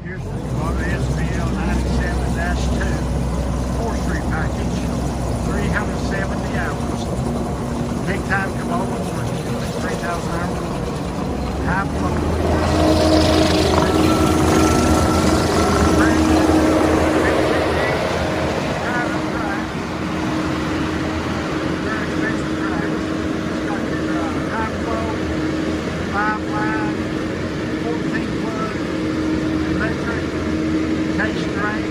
Here's the KUBOTA SVL97-2 forestry package, 370 hours. Big time KUBOTA for 3,000 hours. High flow. Brand new. Private drive. Very expensive drive. It's got your high flow, 5-line, 14 plug. Electric, case drain.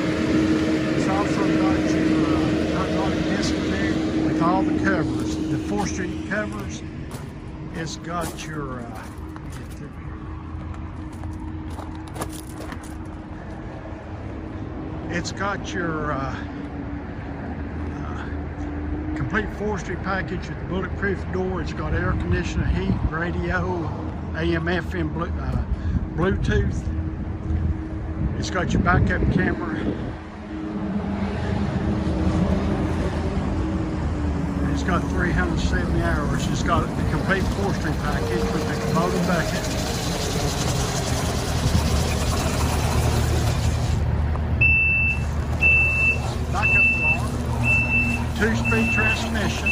It's also got your hydraulic disconnect with all the covers. The forestry covers. It's got your complete forestry package with the bulletproof door. It's got air conditioner, heat, radio, AM/FM, Bluetooth. It's got your backup camera. It's got 370 hours. It's got a complete forestry package with the KUBOTA bucket. Backup alarm. 2-speed transmission.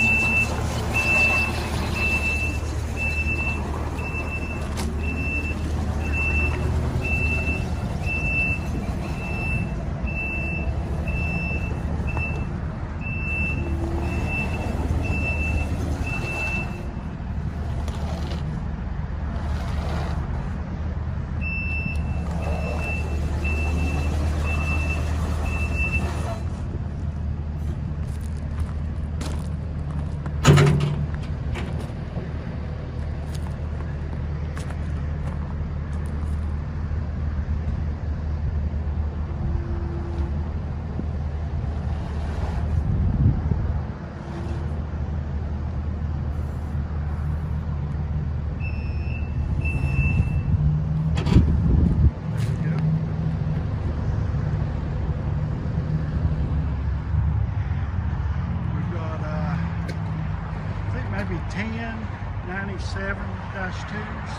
Maybe 1097-2s.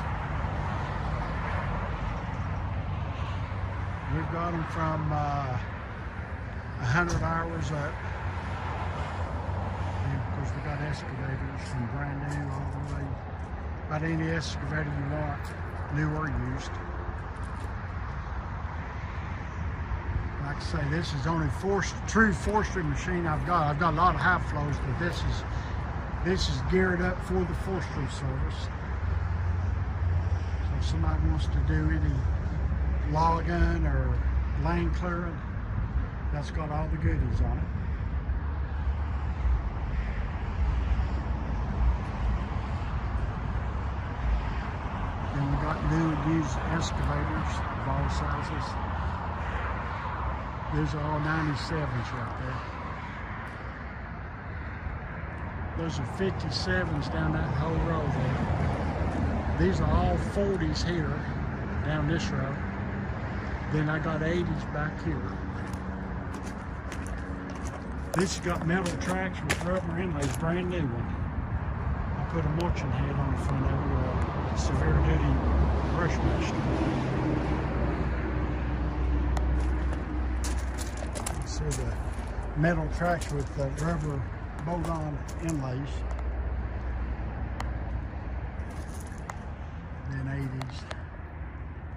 We've got them from 100 hours up. And of course, we got excavators from brand new all the way. About any excavator you want, new or used. Like I say, this is the only true forestry machine I've got. I've got a lot of high flows, but this is geared up for the forestry service. So if somebody wants to do any logging or land clearing, that's got all the goodies on it. Then we got new and used excavators of all sizes. These are all 97s right there. Those are 57s down that whole row there. These are all 40s here, down this row. Then I got 80s back here. This has got metal tracks with rubber inlays, brand new one. I put a mulching head on the front of it, a severe duty brush master. See the metal tracks with the rubber bolt-on inlays.